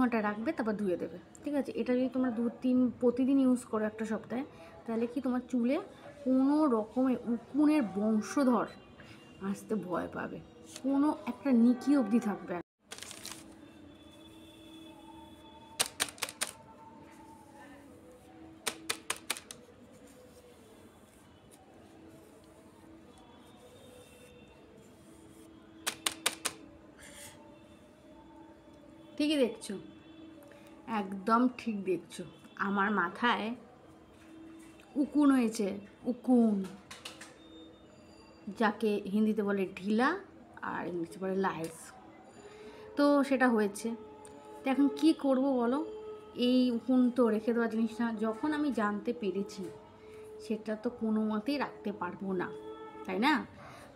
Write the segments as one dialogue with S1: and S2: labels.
S1: ঘন্টা রাখবে, তারপর ধুয়ে দেবে, ঠিক আছে? এটা যদি তোমরা প্রতিদিন ইউজ করো একটা সপ্তাহে, তাহলে কি তোমার চুলে কোনো রকমের উকুনের বংশধর আসতে ভয় পাবে, কোনো একটা নিকি অবধি থাকবে। ঠিকই দেখছো, একদম ঠিক দেখছো। আমার মাথায় উকুন হয়েছে, উকুন, যাকে হিন্দিতে বলে ঢিলা আর ইংলিশে বলে লাইস। তো সেটা হয়েছে। তো এখন কী করবো বলো? এই উকুন তো রেখে দেওয়া জিনিস না। যখন আমি জানতে পেরেছি সেটা তো কোনো মতেই রাখতে পারবো না, তাই না?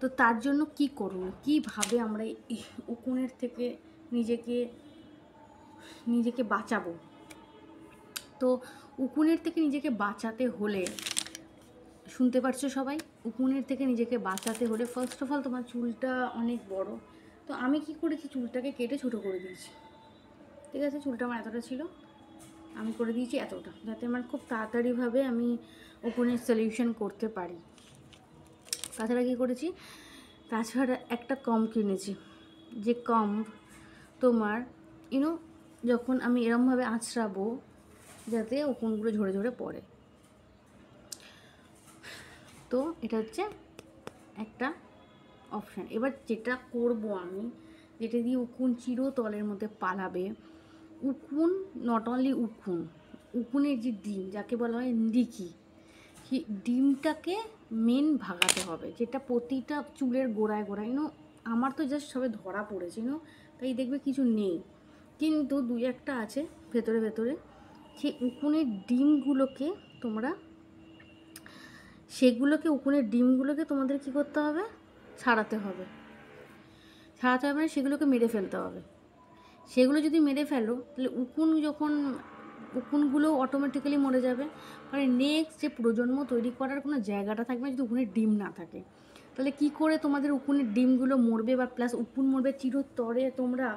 S1: তো তার জন্য কি করব, কীভাবে আমরা এই উকুনের থেকে নিজেকে বাঁচাবো? তো উকুনের থেকে নিজেকে বাঁচাতে হলে, শুনতে পারছো সবাই, উকুনের থেকে নিজেকে বাঁচাতে হলে ফার্স্ট অফ অল তোমার চুলটা অনেক বড়। তো আমি কি করেছি, চুলটাকে কেটে ছোটো করে দিয়েছি, ঠিক আছে? চুলটা আমার এতটা ছিল, আমি করে দিয়েছি এতটা, যাতে আমার খুব তাড়াতাড়িভাবে আমি উকুনের সলিউশন করতে পারি। তাছাড়া কী করেছি, তাছাড়া একটা কম কিনেছি, যে কম তোমার যখন আমি এরমভাবে আঁচড়াবো যাতে উকুনগুলো ঝরে ঝরে পড়ে। তো এটা হচ্ছে একটা অপশান। এবার যেটা করব আমি, যেটা দিয়ে উকুন চিরতলের মধ্যে পালাবে, উকুন নট অনলি উকুনের যে ডিম, যাকে বলা হয় নিকি, সেই ডিমটাকে মেন ভাগাতে হবে, যেটা প্রতিটা চুলের গোড়ায় গোড়ায়। আমার তো জাস্ট সবে ধরা পড়েছে, তাই দেখবে কিছু নেই, কিন্তু দুই একটা আছে ভেতরে ভেতরে। সেই উকুনের ডিমগুলোকে উকুনের ডিমগুলোকে তোমাদের কী করতে হবে, ছাড়াতে হবে মানে সেগুলোকে মেরে ফেলতে হবে। সেগুলো যদি মেরে ফেলো, তাহলে উকুনগুলো অটোমেটিক্যালি মরে যাবে। মানে নেক্সট যে প্রজন্ম তৈরি করার কোনো জায়গাটা থাকবে না, যদি উকুনের ডিম না থাকে। তাহলে কি করে তোমাদের উকুনের ডিমগুলো মরবে, বা প্লাস উকুন মরবে চিরতরে, তোমরা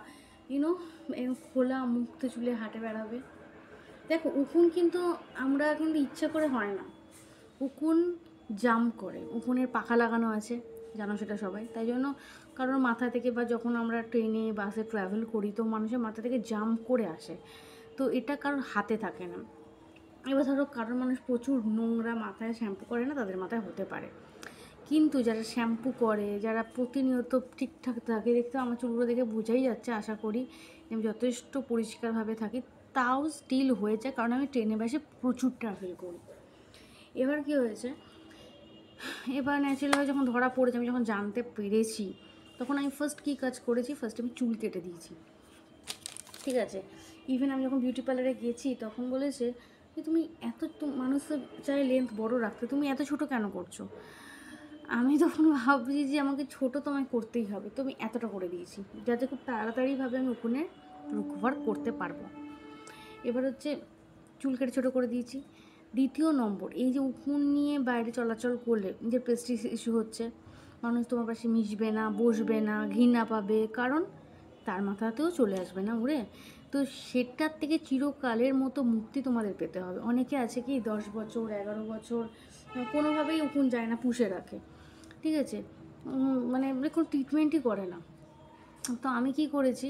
S1: খোলা মুক্ত চুলে হাঁটে বেড়াবে। দেখো, উকুন কিন্তু ইচ্ছা করে হয় না, উকুন জাম্প করে। উকুনের পাখা লাগানো আছে, জানো সেটা সবাই। তাই জন্য কারোর মাথা থেকে, বা যখন আমরা ট্রেনে বাসে ট্রাভেল করি, তো মানুষের মাথা থেকে জাম্প করে আসে, তো এটা কারোর হাতে থাকে না। এবার ধরো কারোর মানুষ প্রচুর নোংরা, মাথায় শ্যাম্পু করে না, তাদের মাথায় হতে পারে। কিন্তু যারা শ্যাম্পু করে, যারা প্রতিনিয়ত ঠিকঠাক থাকে, দেখতে আমার চুলগুলো দেখে বোঝাই যাচ্ছে, আশা করি আমি যথেষ্ট পরিষ্কারভাবে থাকি, তাও স্টিল হয়ে যায়, কারণ আমি ট্রেনে বাসে প্রচুর ট্রাভেল করি। এবার কি হয়েছে, এবার ন্যাচারালি যখন ধরা পড়েছে, আমি যখন জানতে পেরেছি, তখন আমি ফার্স্ট কী কাজ করেছি, ফার্স্ট আমি চুল কেটে দিয়েছি, ঠিক আছে? ইভেন আমি যখন বিউটি পার্লারে গেছি, তখন বলেছে যে তুমি মানুষ চাই লেন্থ বড় রাখতে, তুমি এত ছোট কেন করছো? আমি তখন ভাবছি যে আমাকে ছোটো তো আমায় করতেই হবে, তো আমি এতটা করে দিয়েছি, যাতে খুব তাড়াতাড়িভাবে আমি উকুনে রিকভার করতে পারবো। এবার হচ্ছে চুল কেটে ছোটো করে দিয়েছি। দ্বিতীয় নম্বর, এই যে উকুন নিয়ে বাইরে চলাচল করলে যে প্রেস্টিজ ইস্যু হচ্ছে, মানুষ তোমার পাশে মিশবে না, বসবে না, ঘৃণা পাবে, কারণ তার মাথাতেও চলে আসবে না উড়ে। তো সেটার থেকে চিরকালের মতো মুক্তি তোমাদের পেতে হবে। অনেকে আছে কি 10 বছর 11 বছর কোনোভাবেই উকুন যায় না, পুষে রাখে, ঠিক আছে? মানে কোনো ট্রিটমেন্টই করে না। তো আমি কি করেছি,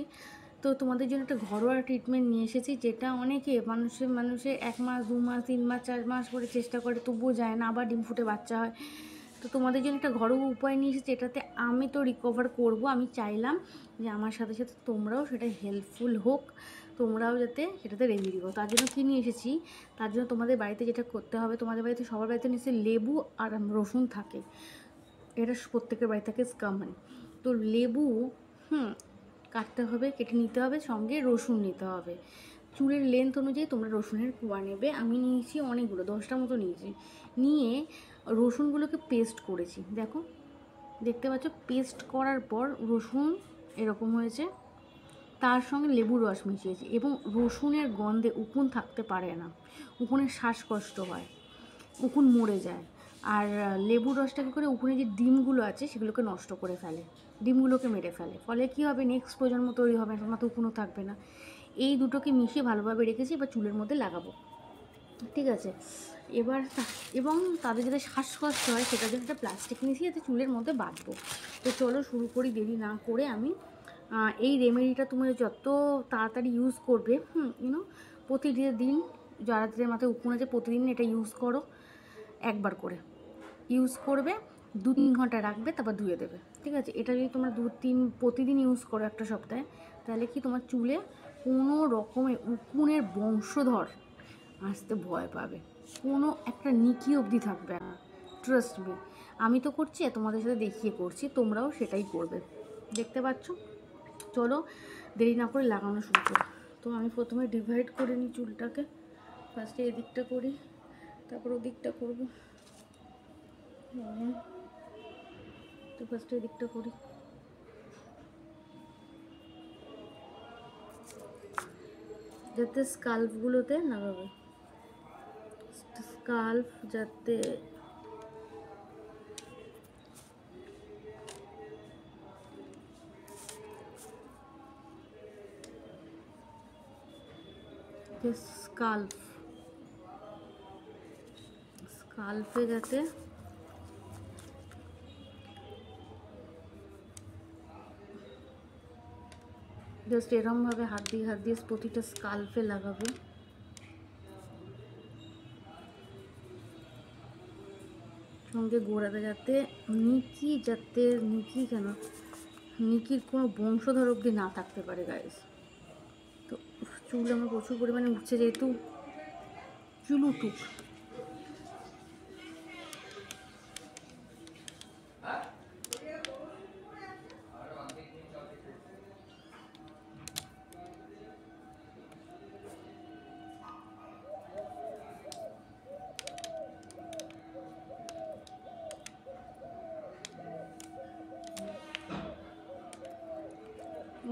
S1: তো তোমাদের জন্য একটা ঘরোয়া ট্রিটমেন্ট নিয়ে এসেছি, যেটা অনেকে মানুষের 1 মাস 2 মাস 3 মাস 4 মাস করে চেষ্টা করে, তবুও যায় না, আবার ডিম ফুটে বাচ্চা হয়। তো তোমাদের জন্য একটা ঘরোয়া উপায় নিয়ে এসেছি, এটাতে আমি তো রিকভার করব। আমি চাইলাম যে আমার সাথে সাথে তোমরাও সেটা হেল্পফুল হোক, তোমরাও যাতে সেটাতে রেমেডি করো। তার জন্য কী নিয়ে এসেছি, তার জন্য তোমাদের বাড়িতে যেটা করতে হবে, তোমাদের বাড়িতে সবার বাড়িতে নিশ্চয়ই লেবু আর রসুন থাকে, এটা প্রত্যেকের বাড়ি থাকে কমন। তো লেবু কাটতে হবে, কেটে নিতে হবে, সঙ্গে রসুন নিতে হবে। চুলের লেন্থ অনুযায়ী তোমরা রসুনের কোয়া নেবে। আমি নিয়েছি অনেকগুলো, 10টা মতো নিয়েছি। নিয়ে রসুনগুলোকে পেস্ট করেছি, দেখতে পাচ্ছ, পেস্ট করার পর রসুন এরকম হয়েছে, তার সঙ্গে লেবুর রস মিশিয়েছি। এবং রসুনের গন্ধে উকুন থাকতে পারে না, উকুনের শ্বাসকষ্ট হয়, উকুন মরে যায়। আর লেবুর রসটা কী করে, উকুনে যে ডিমগুলো আছে সেগুলোকে নষ্ট করে ফেলে, ডিমগুলোকে মেরে ফেলে। ফলে কী হবে, নেক্সট প্রজন্ম তৈরি হবে না, তো উকুনও থাকবে না। এই দুটোকে মিশিয়ে ভালোভাবে রেখেছি, এবার চুলের মধ্যে লাগাবো, ঠিক আছে। এবার এবং তাদের যাতে শ্বাসকষ্ট হয় সেটার জন্য একটা প্লাস্টিক নিয়েছি যাতে চুলের মধ্যে বাঁধবো। তো চলো শুরু করি, দেরি না করে। আমি এই রেমেডিটা তুমি যত তাড়াতাড়ি ইউজ করবে, প্রতিদিন যাদের মাথায় উকুন আছে প্রতিদিন এটা ইউজ করো, একবার করে ইউজ করবে, 2-3 ঘন্টা রাখবে, তারপর ধুয়ে দেবে, ঠিক আছে। এটা যদি তোমরা প্রতিদিন ইউজ করো একটা সপ্তাহে, তাহলে কি তোমার চুলে কোনো রকমের উকুনের বংশধর আসতে ভয় পাবে, কোনো একটা নিকি অবধি থাকবে না। ট্রাস্ট মি, আমি তো করছি, তোমাদের সাথে দেখিয়ে করছি, তোমরাও সেটাই করবে, দেখতে পাচ্ছ। চলো দেরি না করে লাগানো শুরু করি। তো আমি প্রথমে ডিভাইড করে নিই চুলটাকে, ফার্স্টে এদিকটা করি, তারপর ওদিকটা করবো। তো ফার্স্টে এদিকটা করি, যাতে স্কাল্পগুলোতে লাগাবে, স্কাল্প যাতে স্কাল্পে যাতে জাস্ট এরমভাবে হাত দিয়ে প্রতিটা স্কাল্পে লাগাবে। সঙ্গে গোড়াতে যাতে নিকির কোনো বংশধর অবধি না থাকতে পারে গাইস। তো চুল আমার প্রচুর পরিমাণে উঠছে, যেহেতু চুল উঠুক।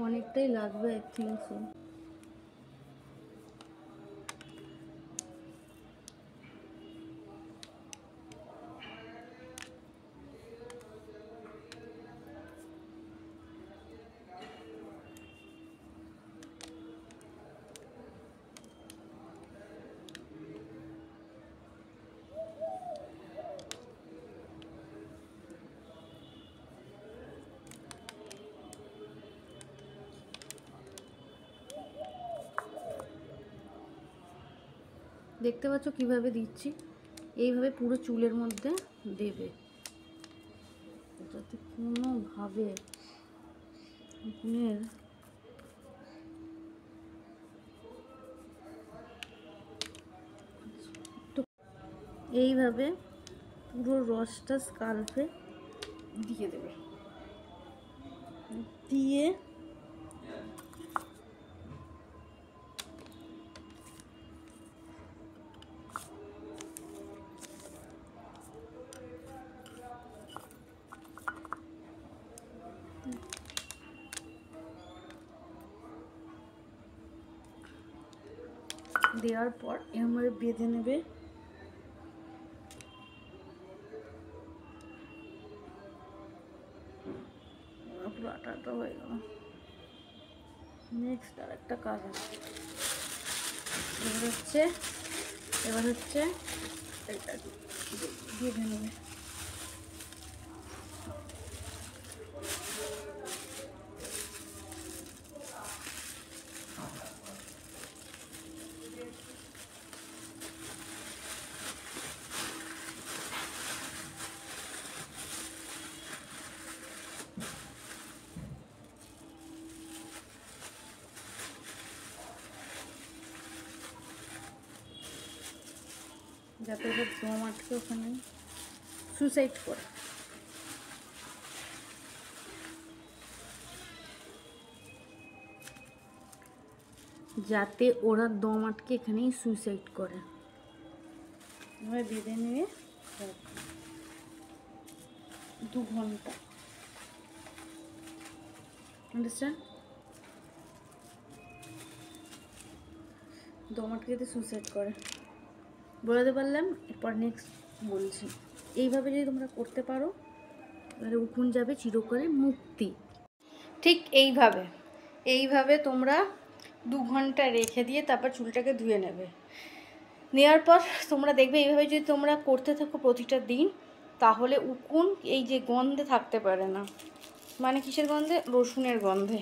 S1: অনেকটাই লাগবে, আই থিঙ্ক সো। দেখতে পাচ্ছ কিভাবে দিচ্ছি, এইভাবে পুরো চুলের মধ্যে দেবে, যাতে কোনোভাবে উকুনের এইভাবে পুরো রসটা স্কাল্পে দিয়ে দেবে, দিয়ে দেওয়ার পর এরমভাবে বেঁধে নেবে। পুরো আটা হয়ে গেল। নেক্সট আর একটা কাজ আছে, এবার হচ্ছে এটা বেঁধে নেবে। যাতে ওদের দম আটকে ওখানে সুইসাইড করে। যাতে ওরা দম আটকে এখানেই সুইসাইড করে। এবার বেঁধে নিয়ে 2 ঘন্টা, আন্ডারস্ট্যান্ড? দম আটকে যাতে সুইসাইড করে, বলাতে পারলাম। এরপর নেক্সট বলছি, এইভাবে যদি তোমরা করতে পারো তাহলে উকুন যাবে চিরকালে মুক্তি। ঠিক এইভাবে তোমরা 2 ঘন্টা রেখে দিয়ে তারপর চুলটাকে ধুয়ে নেবে। নেওয়ার পর তোমরা দেখবে এইভাবে যদি তোমরা করতে থাকো প্রতিটা দিন, তাহলে উকুন এই যে গন্ধে থাকতে পারে না। মানে কিসের গন্ধে? রসুনের গন্ধে।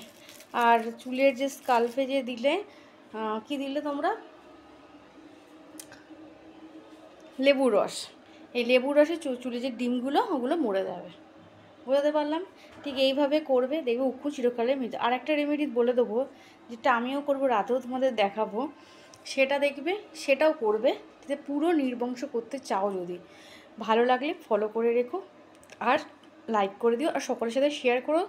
S1: আর চুলের যে স্কাল্পে যে দিলে কি দিলে তোমরা? লেবুর রস। এই লেবুর রসে চুলে যে ডিমগুলো ওগুলো মরে যাবে। বোঝাতে পারলাম? ঠিক এইভাবে করবে, দেখবে উকুন চিরকালের মৃত্যু। আর একটা রেমেডি বলে দেবো, যেটা আমিও করবো, রাতেও তোমাদের দেখাবো, সেটা দেখবে, সেটাও করবে যাতে পুরো নির্বংশ করতে চাও। যদি ভালো লাগলে ফলো করে রেখো আর লাইক করে দিও আর সকলের সাথে শেয়ার করো।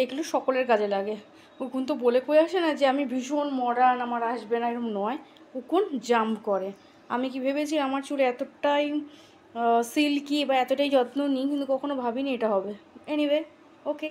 S1: এগুলো সকলের কাজে লাগে। উকুন তো বলে কয়ে আসে না যে আমি ভীষণ মডার্ন, আমার আসবে না, এরকম নয়। উকুন জাম্প করে। আমি কি ভেবেছি আমার চুল এতটাই সিল্কি বা এতটাই যত্ন নিই, কিন্তু কখনো ভাবিনি এটা হবে। এনিওয়ে, ওকে।